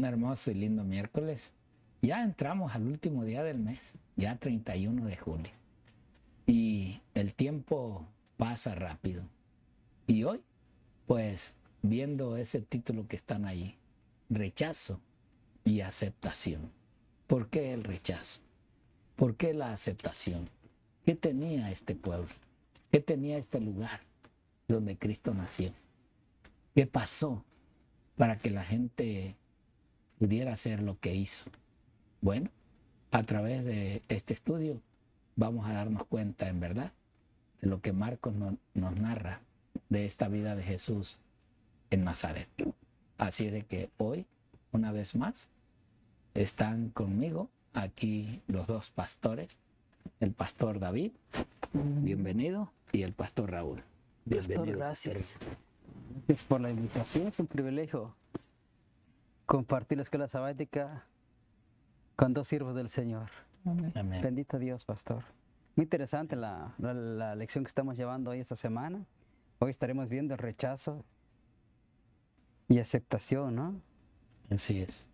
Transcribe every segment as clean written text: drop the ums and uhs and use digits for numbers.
Un hermoso y lindo miércoles. Ya entramos al último día del mes, ya 31 de julio. Y el tiempo pasa rápido. Y hoy, pues, viendo ese título que están ahí, rechazo y aceptación. ¿Por qué el rechazo? ¿Por qué la aceptación? ¿Qué tenía este pueblo? ¿Qué tenía este lugar donde Cristo nació? ¿Qué pasó para que la gente pudiera hacer lo que hizo? Bueno, a través de este estudio vamos a darnos cuenta en verdad de lo que Marcos nos narra de esta vida de Jesús en Nazaret. Así de que hoy, una vez más, están conmigo aquí los dos pastores, el pastor David, bienvenido, y el pastor Raúl. Pastor, gracias. Gracias por la invitación, es un privilegio compartir la escuela sabática con dos siervos del Señor. Amén. Bendito Dios, pastor. Muy interesante la lección que estamos llevando hoy esta semana. Hoy estaremos viendo el rechazo y aceptación, ¿no? Así es.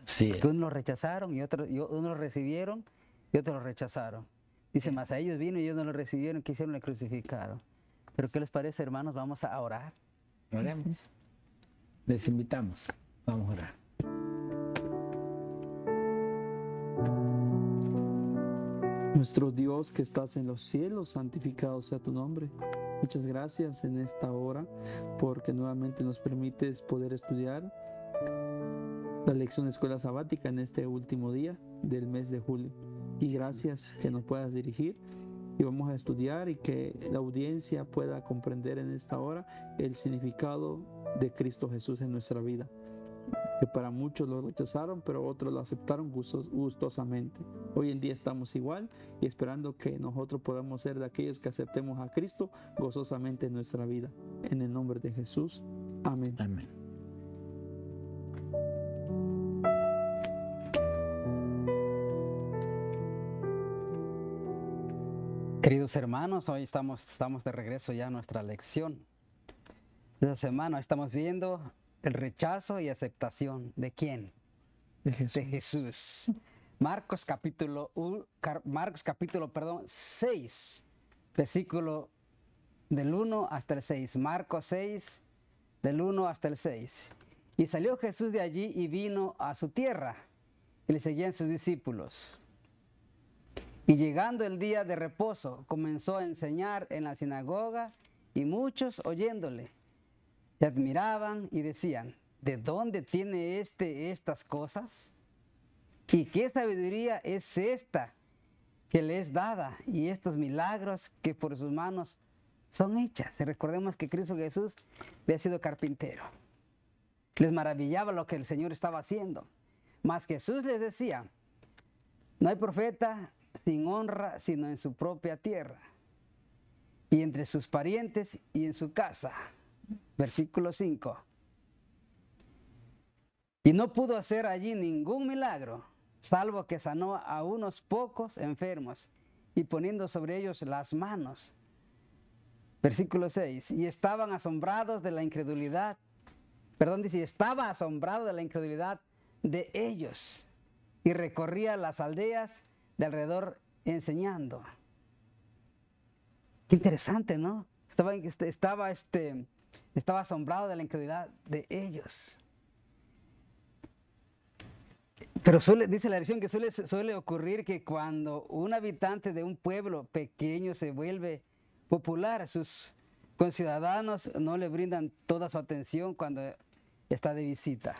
Así es. Porque unos lo rechazaron y unos lo recibieron y otros lo rechazaron. Dice, más a ellos vino y ellos no lo recibieron, quisieron le crucificaron. Pero ¿qué les parece, hermanos? Vamos a orar. Oremos. Les invitamos. Vamos a orar. Nuestro Dios que estás en los cielos, santificado sea tu nombre. Muchas gracias en esta hora porque nuevamente nos permites poder estudiar la lección de escuela sabática en este último día del mes de julio. Y gracias que nos puedas dirigir y vamos a estudiar y que la audiencia pueda comprender en esta hora el significado de Cristo Jesús en nuestra vida. Que para muchos lo rechazaron, pero otros lo aceptaron gustosamente. Hoy en día estamos igual y esperando que nosotros podamos ser de aquellos que aceptemos a Cristo gozosamente en nuestra vida. En el nombre de Jesús. Amén. Amén. Queridos hermanos, hoy estamos de regreso ya a nuestra lección. Esta semana estamos viendo el rechazo y aceptación. ¿De quién? De Jesús. De Jesús. Marcos capítulo 6, versículo del 1 hasta el 6. Marcos 6, del 1 hasta el 6. Y salió Jesús de allí y vino a su tierra, y le seguían sus discípulos. Y llegando el día de reposo, comenzó a enseñar en la sinagoga, y muchos oyéndole se admiraban y decían, ¿de dónde tiene estas cosas? ¿Y qué sabiduría es esta que le es dada? Y estos milagros que por sus manos son hechas. Y recordemos que Cristo Jesús había sido carpintero. Les maravillaba lo que el Señor estaba haciendo. Mas Jesús les decía, no hay profeta sin honra sino en su propia tierra, y entre sus parientes y en su casa. Versículo 5. Y no pudo hacer allí ningún milagro, salvo que sanó a unos pocos enfermos, y poniendo sobre ellos las manos. Versículo 6. Y estaban asombrados de la incredulidad. Estaba asombrado de la incredulidad de ellos, y recorría las aldeas de alrededor enseñando. Qué interesante, ¿no? Estaba asombrado de la incredulidad de ellos. Pero dice la lección que suele ocurrir que cuando un habitante de un pueblo pequeño se vuelve popular, sus conciudadanos no le brindan toda su atención cuando está de visita.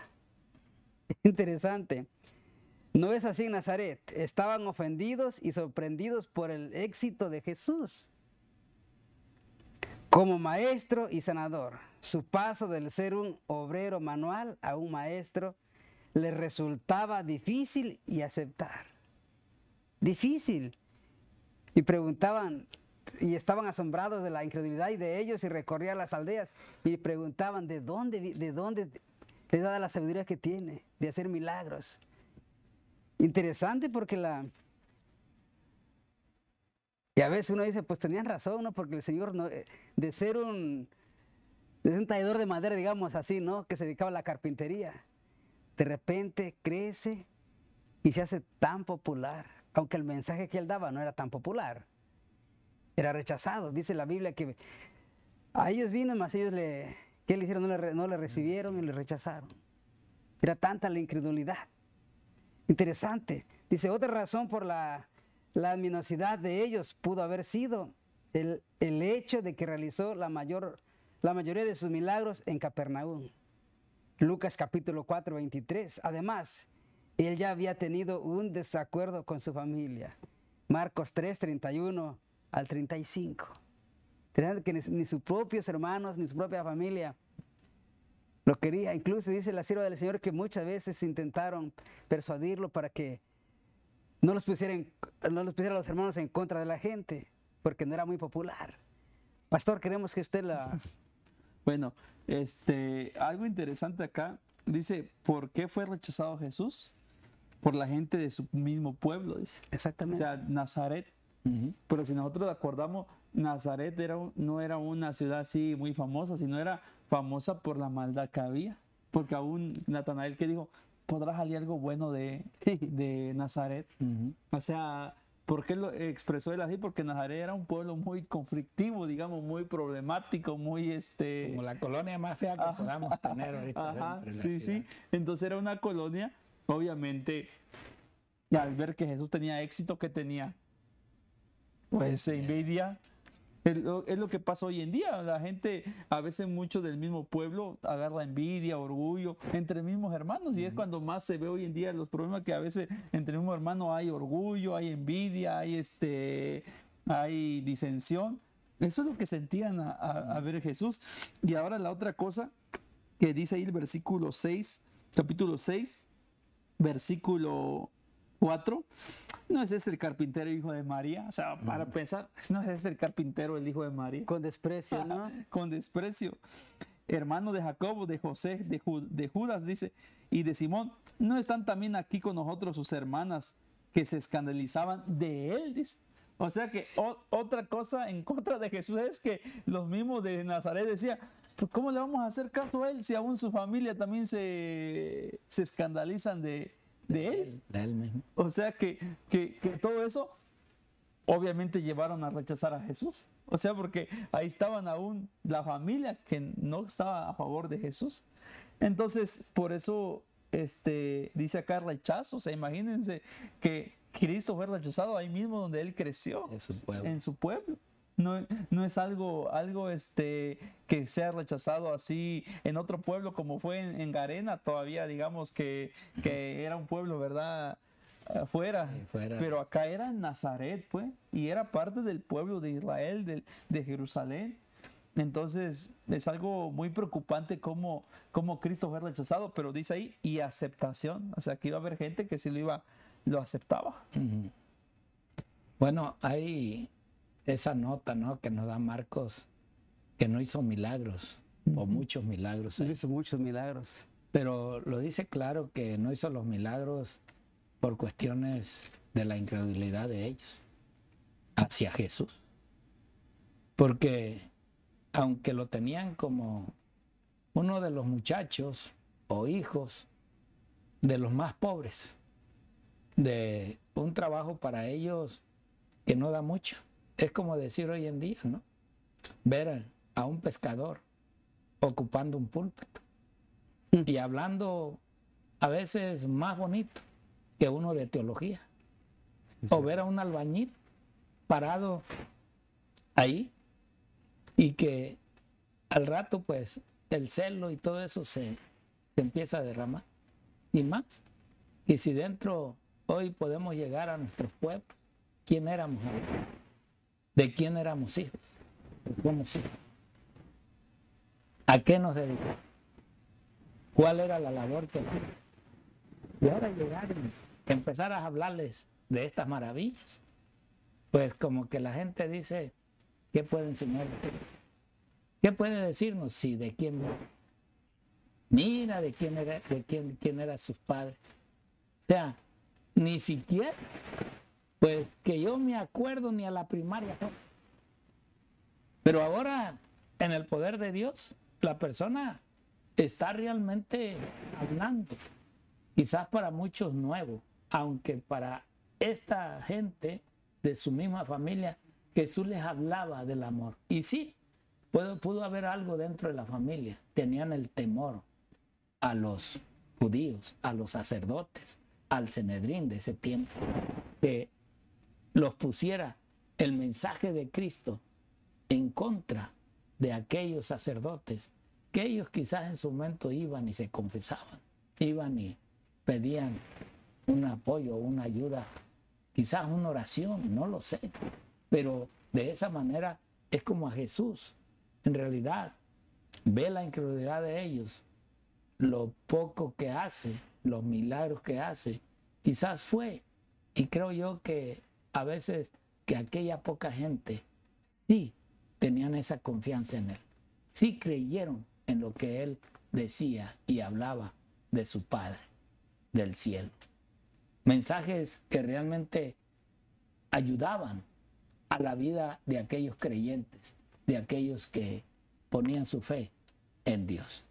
Interesante. No es así en Nazaret. Estaban ofendidos y sorprendidos por el éxito de Jesús como maestro y sanador. Su paso del ser un obrero manual a un maestro les resultaba difícil y aceptar. Difícil. Y preguntaban, y estaban asombrados de la incredulidad de ellos, y recorrían las aldeas y preguntaban de dónde les da la sabiduría que tiene de hacer milagros. Interesante porque y a veces uno dice, pues tenían razón, ¿no? Porque el Señor, ¿no? de ser un tallador de madera, digamos así, ¿no? Que se dedicaba a la carpintería. de repente crece y se hace tan popular, aunque el mensaje que él daba no era tan popular, era rechazado. Dice la Biblia que a ellos vino, mas ellos ¿qué le hicieron? No le recibieron y le rechazaron. Era tanta la incredulidad. Interesante. Dice, otra razón por la adminosidad de ellos pudo haber sido el hecho de que realizó la mayoría de sus milagros en Capernaum. Lucas capítulo 4, 23. Además, él ya había tenido un desacuerdo con su familia. Marcos 3, 31 al 35. Que ni sus propios hermanos, ni su propia familia lo quería. Incluso dice la sierva del Señor que muchas veces intentaron persuadirlo para que no los pusiera a los hermanos en contra de la gente, porque no era muy popular. Pastor, queremos que usted la... Bueno, algo interesante acá, dice, ¿por qué fue rechazado Jesús? Por la gente de su mismo pueblo, dice. Exactamente. O sea, Nazaret. Pero si nosotros acordamos, Nazaret no era una ciudad así muy famosa, sino era famosa por la maldad que había. Porque aún Natanael que dijo, ¿podrá salir algo bueno de Nazaret? O sea, ¿por qué lo expresó él así? Porque Nazaret era un pueblo muy conflictivo, digamos, muy problemático, muy Como la colonia más fea que podamos tener ahorita. Ajá, sí. Entonces era una colonia, obviamente, y al ver que Jesús tenía éxito, ¿qué tenía? Pues envidia. Es lo que pasa hoy en día. La gente, a veces muchos del mismo pueblo, agarra envidia, orgullo entre mismos hermanos. Y es cuando más se ve hoy en día los problemas, que a veces entre mismos hermanos hay orgullo, hay envidia, hay disensión. Eso es lo que sentían a ver Jesús. Y ahora la otra cosa que dice ahí el versículo 6, capítulo 6, versículo 4, ¿no es ese el carpintero hijo de María? O sea, para pensar, ¿no es ese el carpintero el hijo de María? Con desprecio, ¿no? Con desprecio. Hermano de Jacobo, de José, de Judas, dice, y de Simón, ¿no están también aquí con nosotros sus hermanas que se escandalizaban de él? Dice. O sea que otra cosa en contra de Jesús es que los mismos de Nazaret decían, pues ¿cómo le vamos a hacer caso a él si aún su familia también se escandalizan de él? De él mismo. O sea que todo eso obviamente llevaron a rechazar a Jesús. O sea, porque ahí estaban aún la familia que no estaba a favor de Jesús. Entonces, por eso dice acá rechazo. O sea, imagínense que Cristo fue rechazado ahí mismo donde él creció, en su pueblo. No es algo que sea rechazado así en otro pueblo como fue en Garena, todavía digamos que era un pueblo, ¿verdad? Afuera, pero acá era en Nazaret, pues, y era parte del pueblo de Israel, de Jerusalén. Entonces es algo muy preocupante cómo Cristo fue rechazado, pero dice ahí, y aceptación, o sea que iba a haber gente que sí lo aceptaba. Bueno, hay esa nota, ¿no?, que nos da Marcos, que no hizo milagros, o muchos milagros. No hizo muchos milagros. Pero lo dice claro que no hizo los milagros por cuestiones de la incredulidad de ellos hacia Jesús. Porque aunque lo tenían como uno de los muchachos o hijos de los más pobres, de un trabajo para ellos que no da mucho. Es como decir hoy en día, ¿no? Ver a un pescador ocupando un púlpito y hablando a veces más bonito que uno de teología. O ver a un albañil parado ahí y que al rato pues el celo y todo eso se empieza a derramar. Y más, y si dentro hoy podemos llegar a nuestros pueblos, ¿quién éramos? ¿De quién éramos hijos? ¿Cómo hijos? ¿A qué nos dedicamos? ¿Cuál era la labor que hacíamos? Y ahora llegar y empezar a hablarles de estas maravillas, pues como que la gente dice, ¿qué puede enseñar? ¿Qué puede decirnos? Sí, ¿de quién? Mira de quién eran sus padres. O sea, ni siquiera, pues que yo me acuerdo ni a la primaria. Pero ahora, en el poder de Dios, la persona está realmente hablando quizás para muchos nuevo, aunque para esta gente de su misma familia, Jesús les hablaba del amor. Y sí, pudo haber algo dentro de la familia. Tenían el temor a los judíos, a los sacerdotes, al Sanedrín de ese tiempo, que los pusiera el mensaje de Cristo en contra de aquellos sacerdotes, que ellos quizás en su momento iban y se confesaban, iban y pedían un apoyo, una ayuda, quizás una oración, no lo sé, pero de esa manera es como a Jesús, en realidad, ve la incredulidad de ellos, lo poco que hace, los milagros que hace, quizás fue, y creo yo que a veces que aquella poca gente sí tenían esa confianza en él, sí creyeron en lo que él decía y hablaba de su Padre del cielo. Mensajes que realmente ayudaban a la vida de aquellos creyentes, de aquellos que ponían su fe en Dios.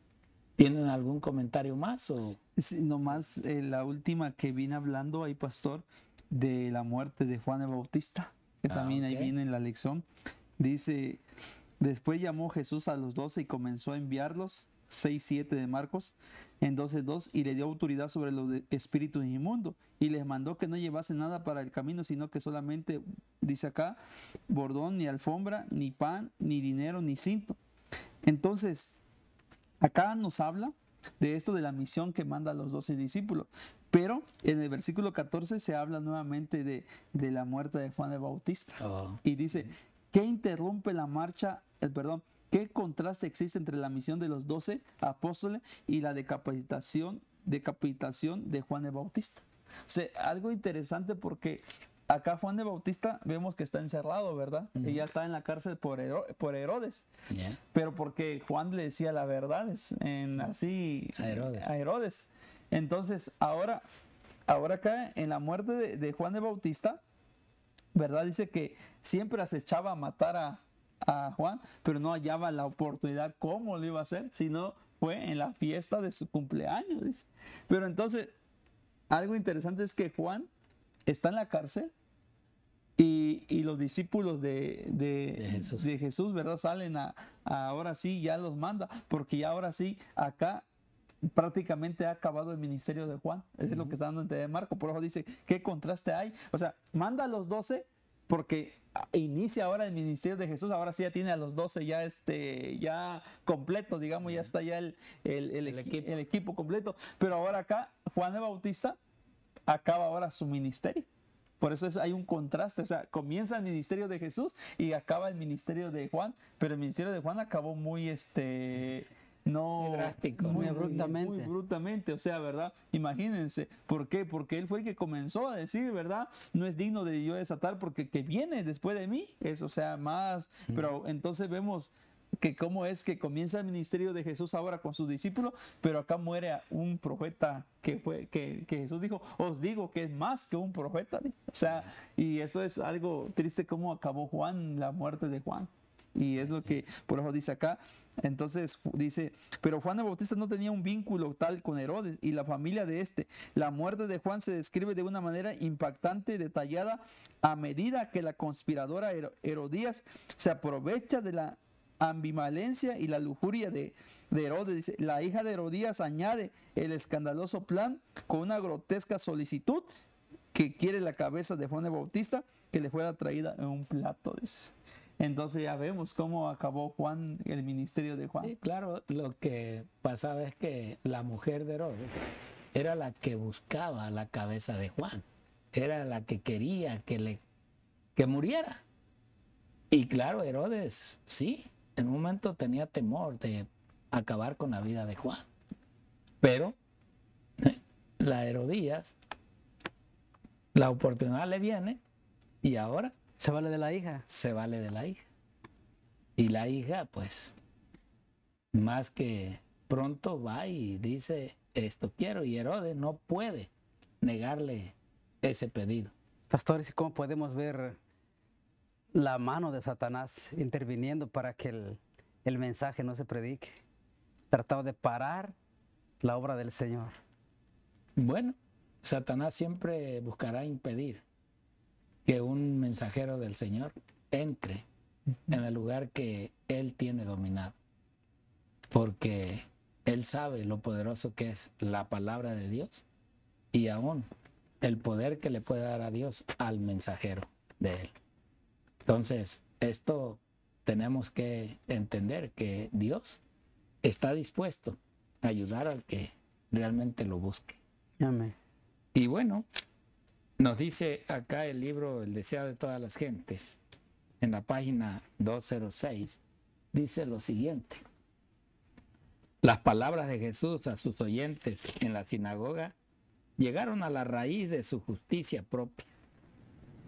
¿Tienen algún comentario más? Sí, nomás la última que vine hablando ahí, pastor, de la muerte de Juan el Bautista, que también ahí viene en la lección. Dice, después llamó Jesús a los 12 y comenzó a enviarlos, 6-7 de Marcos, en 12:2, y le dio autoridad sobre los espíritus inmundos, y les mandó que no llevasen nada para el camino, sino que solamente, dice acá, bordón, ni alfombra, ni pan, ni dinero, ni cinto. Entonces, acá nos habla de esto de la misión que manda a los 12 discípulos. Pero en el versículo 14 se habla nuevamente de la muerte de Juan el Bautista. Y dice, ¿qué interrumpe la marcha? ¿Qué contraste existe entre la misión de los 12 apóstoles y la decapitación de Juan el Bautista? O sea, algo interesante porque acá Juan el Bautista vemos que está encerrado, ¿verdad? Y ya está en la cárcel por Herodes. Pero porque Juan le decía la verdad a Herodes. Entonces, ahora acá en la muerte de Juan el Bautista, ¿verdad? Dice que siempre acechaba a matar a Juan, pero no hallaba la oportunidad cómo lo iba a hacer, sino fue en la fiesta de su cumpleaños, dice. Pero entonces, algo interesante es que Juan está en la cárcel y los discípulos de Jesús, ¿verdad? Salen ahora sí, ya los manda, porque ya ahora sí, acá prácticamente ha acabado el ministerio de Juan. Eso es lo que está dando a entender Marco. Por eso dice, ¿qué contraste hay? O sea, manda a los 12 porque inicia ahora el ministerio de Jesús. Ahora sí ya tiene a los 12 ya completo, digamos, ya está ya el equipo completo. Pero ahora acá, Juan el Bautista acaba ahora su ministerio. Por eso hay un contraste, o sea, comienza el ministerio de Jesús y acaba el ministerio de Juan, pero el ministerio de Juan acabó muy muy drástico, muy abruptamente. Muy abruptamente, o sea, ¿verdad? Imagínense, ¿por qué? Porque él fue el que comenzó a decir, ¿verdad? No es digno de yo desatar porque el que viene después de mí es, o sea, más. Pero entonces vemos que cómo es que comienza el ministerio de Jesús ahora con sus discípulos, pero acá muere un profeta que Jesús dijo, os digo que es más que un profeta. O sea, y eso es algo triste cómo acabó Juan, la muerte de Juan. Y es lo que por eso dice acá. Entonces dice, pero Juan el Bautista no tenía un vínculo tal con Herodes y la familia de este. La muerte de Juan se describe de una manera impactante, detallada, a medida que la conspiradora Herodías se aprovecha de la ambivalencia y la lujuria de Herodes. Dice, la hija de Herodías añade el escandaloso plan con una grotesca solicitud que quiere la cabeza de Juan el Bautista que le fuera traída en un plato. Dice. Entonces ya vemos cómo acabó Juan, el ministerio de Juan. Sí, claro, lo que pasaba es que la mujer de Herodes era la que buscaba la cabeza de Juan, era la que quería que muriera. Y claro, Herodes sí, en un momento tenía temor de acabar con la vida de Juan. Pero la Herodías, la oportunidad le viene y ahora se vale de la hija. Se vale de la hija. Y la hija, pues, más que pronto va y dice, esto quiero. Y Herodes no puede negarle ese pedido. Pastores, ¿cómo podemos ver la mano de Satanás interviniendo para que el mensaje no se predique? Tratado de parar la obra del Señor. Bueno, Satanás siempre buscará impedir que un mensajero del Señor entre en el lugar que él tiene dominado, porque él sabe lo poderoso que es la palabra de Dios y aún el poder que le puede dar a Dios al mensajero de él. Entonces, esto tenemos que entender que Dios está dispuesto a ayudar al que realmente lo busque. Amén. Y bueno, nos dice acá el libro El deseo de todas las gentes, en la página 206, dice lo siguiente: las palabras de Jesús a sus oyentes en la sinagoga llegaron a la raíz de su justicia propia,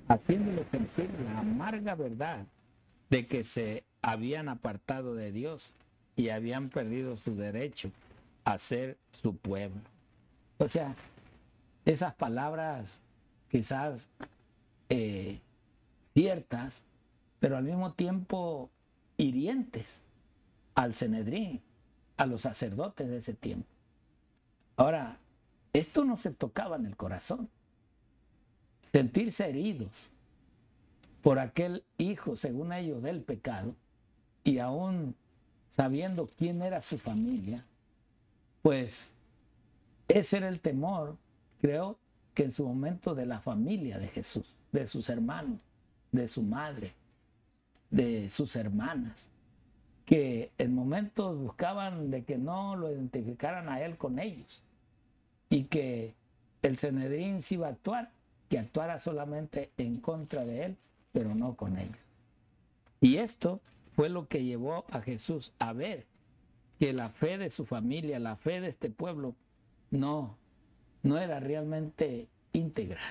haciéndoles sentir la amarga verdad de que se habían apartado de Dios y habían perdido su derecho a ser su pueblo. O sea, esas palabras quizás ciertas, pero al mismo tiempo hirientes al Sanedrín, a los sacerdotes de ese tiempo. Ahora, esto no se tocaba en el corazón. Sentirse heridos por aquel hijo, según ellos, del pecado, y aún sabiendo quién era su familia, pues ese era el temor, creo que en su momento, de la familia de Jesús, de sus hermanos, de su madre, de sus hermanas, que en momentos buscaban de que no lo identificaran a él con ellos y que el Sanedrín sí iba a actuar, que actuara solamente en contra de él, pero no con ellos. Y esto fue lo que llevó a Jesús a ver que la fe de su familia, la fe de este pueblo, no era realmente íntegra.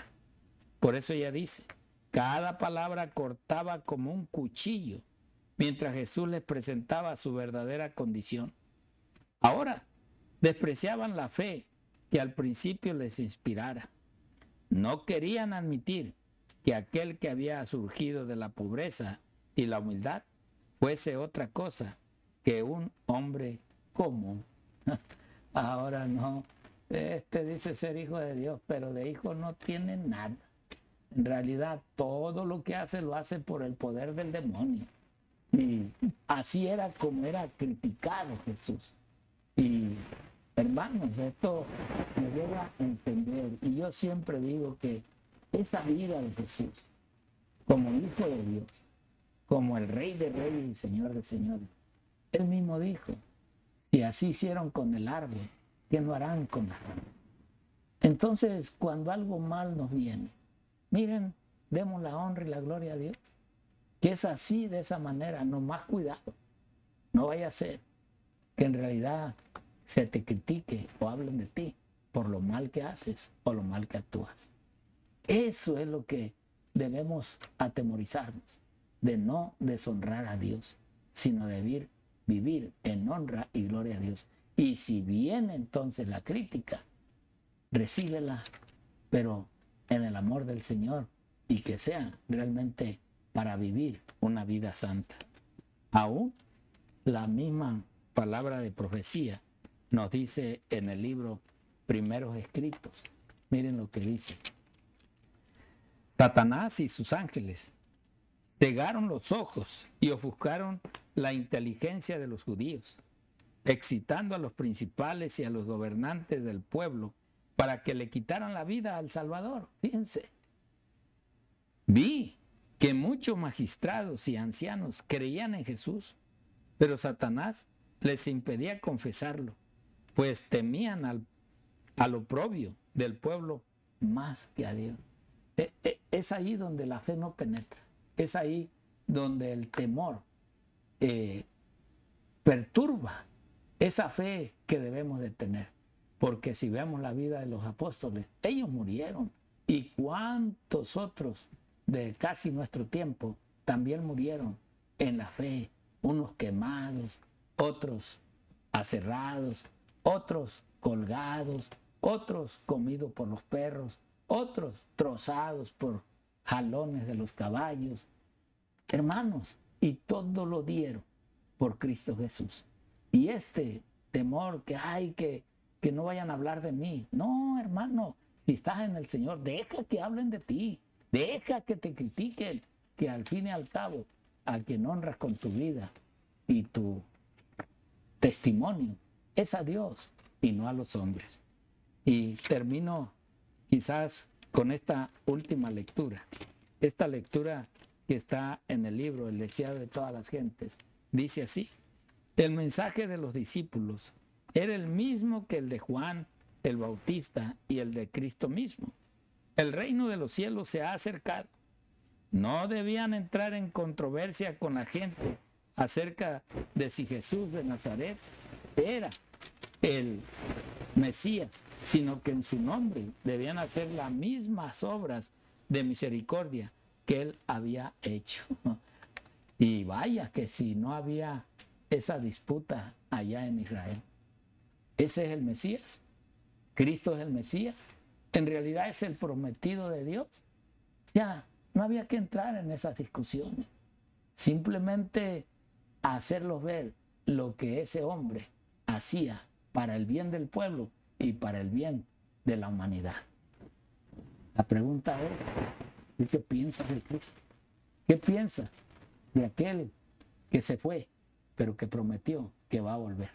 Por eso ella dice, cada palabra cortaba como un cuchillo, mientras Jesús les presentaba su verdadera condición. Ahora, despreciaban la fe que al principio les inspirara. No querían admitir que aquel que había surgido de la pobreza y la humildad fuese otra cosa que un hombre común. Ahora no, dice ser hijo de Dios, pero de hijo no tiene nada. En realidad, todo lo que hace lo hace por el poder del demonio. Y así era como era criticado Jesús. Y hermanos, esto me lleva a entender, y yo siempre digo que esa vida de Jesús, como hijo de Dios, como el Rey de Reyes y Señor de Señores, él mismo dijo, si así hicieron con el árbol, ¿qué no harán con la rama? Entonces, cuando algo mal nos viene, miren, demos la honra y la gloria a Dios, que es así, de esa manera, no más cuidado, no vaya a ser que en realidad se te critique o hablen de ti por lo mal que haces o lo mal que actúas. Eso es lo que debemos atemorizarnos, de no deshonrar a Dios, sino de vivir en honra y gloria a Dios. Y si viene entonces la crítica, recíbela, pero en el amor del Señor, y que sea realmente para vivir una vida santa. Aún la misma palabra de profecía nos dice en el libro Primeros Escritos. Miren lo que dice. Satanás y sus ángeles cegaron los ojos y ofuscaron la inteligencia de los judíos, excitando a los principales y a los gobernantes del pueblo para que le quitaran la vida al Salvador. Fíjense. Vi que muchos magistrados y ancianos creían en Jesús, pero Satanás les impedía confesarlo, pues temían al oprobio del pueblo más que a Dios. Es ahí donde la fe no penetra, es ahí donde el temor perturba esa fe que debemos de tener. Porque si vemos la vida de los apóstoles, ellos murieron. ¿Y cuántos otros de casi nuestro tiempo también murieron en la fe? Unos quemados, otros aserrados, otros colgados, otros comidos por los perros, otros trozados por jalones de los caballos. Hermanos, y todo lo dieron por Cristo Jesús. Y este temor que hay, que no vayan a hablar de mí. No, hermano, si estás en el Señor, deja que hablen de ti, deja que te critiquen, que al fin y al cabo, a quien honras con tu vida y tu testimonio es a Dios y no a los hombres. Y termino quizás con esta última lectura. Esta lectura que está en el libro El deseado de todas las gentes. Dice así: el mensaje de los discípulos era el mismo que el de Juan el Bautista y el de Cristo mismo. El reino de los cielos se ha acercado. No debían entrar en controversia con la gente acerca de si Jesús de Nazaret era el Mesías, sino que en su nombre debían hacer las mismas obras de misericordia que él había hecho. Y vaya que si no había esa disputa allá en Israel. Ese es el Mesías. Cristo es el Mesías. En realidad es el prometido de Dios. Ya no había que entrar en esas discusiones. Simplemente hacerlos ver lo que ese hombre hacía para el bien del pueblo y para el bien de la humanidad. La pregunta es, ¿tú qué piensas de Cristo? ¿Qué piensas de aquel que se fue, pero que prometió que va a volver?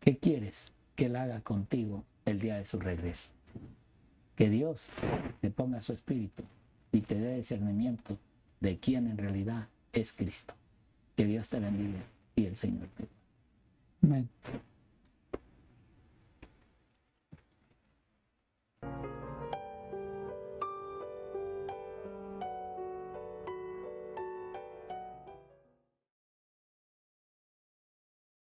¿Qué quieres que él haga contigo el día de su regreso? Que Dios te ponga su espíritu y te dé discernimiento de quién en realidad es Cristo. Que Dios te bendiga y el Señor te bendiga. Amén.